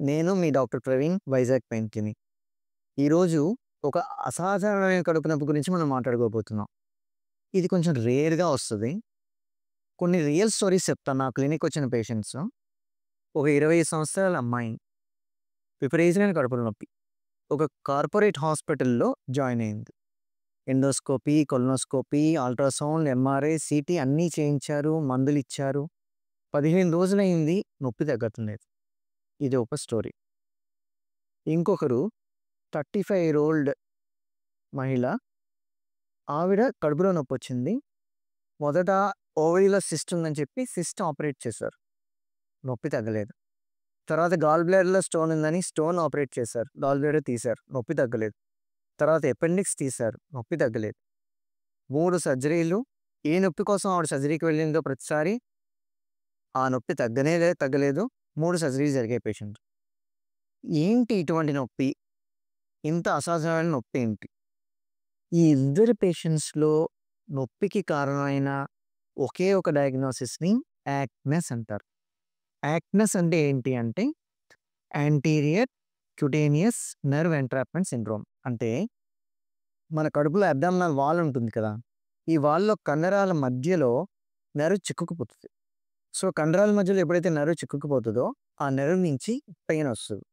నేను మీ doctor Praveen Vizag pain clinic. ఈరోజు ఒక అసాధారణమైన కడుపు నొప్పి గురించి మనం మాట్లాడుకోబోతున్నాం. ఇది కొంచెం రేర్‌గా వస్తది. కొన్ని రియల్ స్టోరీస్ చెప్తాను. నా క్లినిక్ వచ్చిన పేషెంట్స్. ఒక 25 సంవత్సరాల అమ్మాయి విపరీతమైన కడుపులో నొప్పి. ఒక కార్పొరేట్ హాస్పిటల్‌లో జాయిన్ అయింది. Endoscopy, colonoscopy, ultrasound, MRI, CT అన్నీ చేయించారు. మందులిచ్చారు. 15 రోజులయింది. నొప్పి తగ్గట్లేదు. ఇది ఒక స్టోరీ. ఇంకొకరు 35 ఇయర్ ఓల్డ్ మహిళ. ఆవిడ కడుపులో నొప్పొచ్చింది. మొదట ఓవరీలో సిస్ట్ ఉందని చెప్పి సిస్ట్ ఆపరేట్ చేశారు. నొప్పి తగ్గలేదు. తర్వాత గాల్ బ్లాడర్‌లో స్టోన్ ఉందని స్టోన్ ఆపరేట్ చేశారు. గాల్ బ్లాడర్ తీశారు. నొప్పి తగ్గలేదు. తర్వాత అపెండిక్స్ తీశారు. నొప్పి తగ్గలేదు. 3 సర్జరీలు. ఏ నొప్పి కోసం ఆవిడ సర్జరీకి వెళ్ళిందో ప్రతిసారి ఆ నొప్పి తగ్గలేదు. 3 సర్జరీలు జరిగాయి పేషెంట్. ఏంటి ఇటువంటి నొప్పి? ఇంత అసాధారణమైన నొప్పి ఏంటి? ఈ ఇద్దరు పేషెంట్స్‌లో నొప్పికి కారణమైన ఒకే ఒక డయాగ్నోసిస్‌ని యాక్నెస్ అంటారు. యాక్నెస్ అంటే ఏంటి అంటే anterior cutaneous nerve entrapment syndrome. అంటే మన కడుపులో అబ్డామినల్ వాల్ ఉంటుంది కదా! ఈ వాల్‌లో కండరాల మధ్యలో నెర్వ్ చిక్కుకుపోతది. సో, కండరాల మధ్యలో ఎప్పుడైతే నెర్వ్ చిక్కుకుపోతదో ఆ నెర్వ్ నుంచి పెయిన్ వస్తది.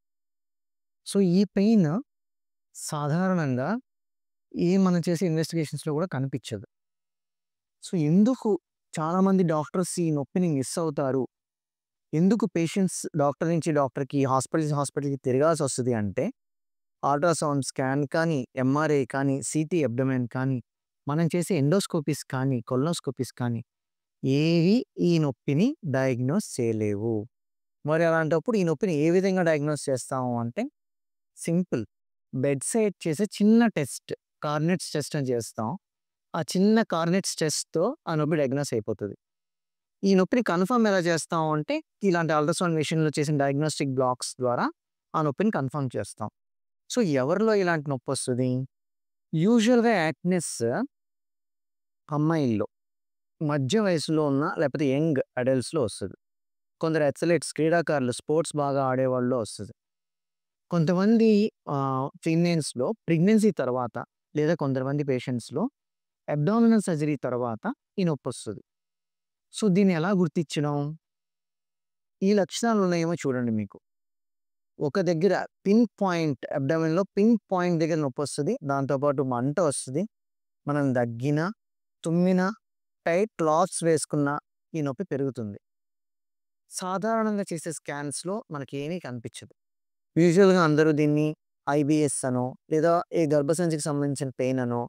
సో, ఈ పెయిన్ సాధారణంగా మనం చేసే ఇన్వెస్టిగేషన్స్‌లో కూడా కనిపించదు. సో, ఎందుకు చాలామంది డాక్టర్స్ ఈ నొప్పిని మిస్ అవుతారు? ఎందుకు పేషెంట్స్ డాక్టర్ నుంచి డాక్టర్‌కి, హాస్పిటల్ నుంచి హాస్పిటల్‌కి తిరగాల్సొస్తది అంటే, అల్ట్రాసౌండ్ స్కాన్ కానీ, ఎంఆర్ఐ కానీ, సీటీ అబ్డోమెన్ కానీ, మనం చేసే ఎండోస్కోపీస్ కానీ, కొలనోస్కోపీస్ కానీ, ఏవి ఈ నొప్పిని డయాగ్నోస్ చేయలేవు. మరి అలాంటప్పుడు ఈ నొప్పిని ఏ విధంగా డయాగ్నోస్ చేస్తాము అంటే, సింపుల్. బెడ్ సైడ్ చేసే చిన్న టెస్ట్, కార్నెట్స్ టెస్ట్ అని చేస్తాం. ఆ చిన్న కార్నెట్స్ టెస్ట్‌తో ఆ నొప్పి డయాగ్నోస్ అయిపోతది. ఈ నొప్పిని కన్ఫర్మ్ ఎలా చేస్తాం అంటే, ఇలాంటి అల్ట్రాసౌండ్ మెషిన్‌లో చేసిన డయాగ్నోస్టిక్ బ్లాక్స్ ద్వారా ఆ నొప్పిని కన్ఫర్మ్ చేస్తాం. సో, ఎవరిలో ఇలాంటి నొప్పొస్తది? యూజువల్‌గా యాక్నెస్ అమ్మాయిల్లో, మధ్య వయసులో ఉన్న లేకపోతే యంగ్ అడల్ట్స్‌లో వస్తది. కొందరు అథ్లెట్స్ క్రీడాకారులు స్పోర్ట్స్ బాగా ఆడేవాళ్ళలో వస్తది. కొంతమంది ఫీమేల్స్‌లో ప్రెగ్నెన్సీ తర్వాత లేదా కొంతమంది పేషెంట్స్‌లో అబ్డామినల్ సర్జరీ తర్వాత ఈ నొప్పొస్తది. సో, దీన్ని ఎలా గుర్తించడం? ఈ లక్షణాలు ఉన్నాయేమో చూడండి మీకు. ఒక దగ్గర పిన్ పాయింట్ అబ్డామిన్‌లో పిన్ పాయింట్ దగ్గర నొప్పొస్తది. దాంతో పాటు మంట వస్తది. మనం దగ్గినా, తుమ్మినా, టైట్ క్లాత్స్ వేసుకున్నా ఈ నొప్పి పెరుగుతుంది. సాధారణంగా చేసే స్కాన్స్‌లో మనకేమీ కనిపించదు. యూజువల్‌గా అందరూ దీన్ని ఐబీఎస్ అనో, లేదా ఏ గర్భసంచికి సంబంధించిన పెయిన్ అనో,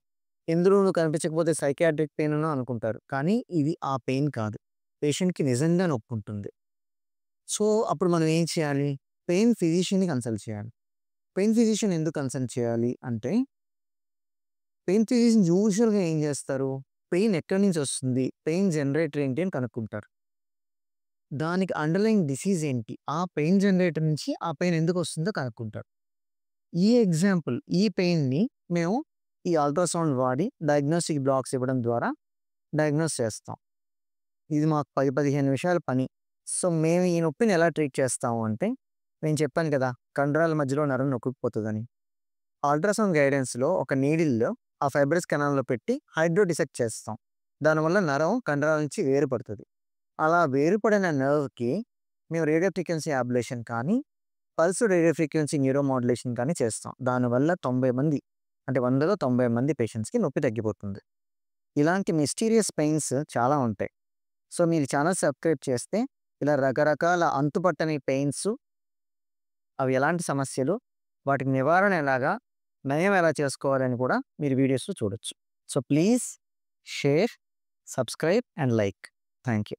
ఎందులోనూ కనిపించకపోతే సైకియాట్రిక్ పెయిన్ అనో అనుకుంటారు. కానీ ఇది ఆ పెయిన్ కాదు. పేషెంట్‌కి నిజంగా నొప్పుంటుంది. సో, అప్పుడు మనం ఏం చేయాలి? పెయిన్ ఫిజిషియన్‌ని కన్సల్ట్ చేయాలి. పెయిన్ ఫిజిషియన్ ఎందుకు కన్సల్ట్ చేయాలి అంటే, పెయిన్ ఫిజిషియన్ యూజువల్‌గా ఏం చేస్తారు? పెయిన్ ఎక్కడి నుంచి వస్తుంది? పెయిన్ జనరేటర్ ఏంటి అని కనుక్కుంటారు. దానికి అండర్‌లయింగ్ డిసీజ్ ఏంటి? ఆ పెయిన్ జనరేటర్ నుంచి ఆ పెయిన్ ఎందుకొస్తుందో కనుక్కుంటారు. ఈ పెయిన్‌ని మేము ఈ అల్ట్రాసౌండ్ వాడి డయాగ్నోస్టిక్ బ్లాక్స్ ఇవ్వడం ద్వారా డయాగ్నోస్ చేస్తాం. ఇది మాకు 10, 15 నిమిషాల పని. సో, మేము ఈ నొప్పిని ఎలా ట్రీట్ చేస్తాము అంటే, నేను చెప్పాను కదా! కండరాల మధ్యలో నరం నొక్కుకుపోతదని. అల్ట్రాసౌండ్ గైడెన్స్‌లో ఒక నీడిల్‌లో ఆ ఫైబ్రస్ కెనాల్‌లో పెట్టి హైడ్రో డిసెక్ట్ చేస్తాం. దానివల్ల నరం కండరాల నుంచి వేరుపడుతది. అలా వేరుపడిన నెర్వ్‌కి మేము రేడియో ఫ్రీక్వెన్సీ అబ్లేషన్ కానీ, pulse radio frequency neuro modulation కానీ చేస్తాం. దానివల్ల 90 మంది అంటే 100లో 90 మంది పేషెంట్స్‌కి నొప్పి తగ్గిపోతుంది. ఇలాంటి మిస్టీరియస్ పెయిన్స్ చాలా ఉంటాయి. సో, మీరు ఛానల్ సబ్స్క్రైబ్ చేస్తే ఇలా రకరకాల అంతుపట్టని పెయిన్స్, అవి ఎలాంటి సమస్యలు, వాటికి నివారణ ఎలాగా, నయం ఎలా చేసుకోవాలని కూడా మీరు వీడియోస్‌లో చూడొచ్చు. So, please share, subscribe and like. Thank you.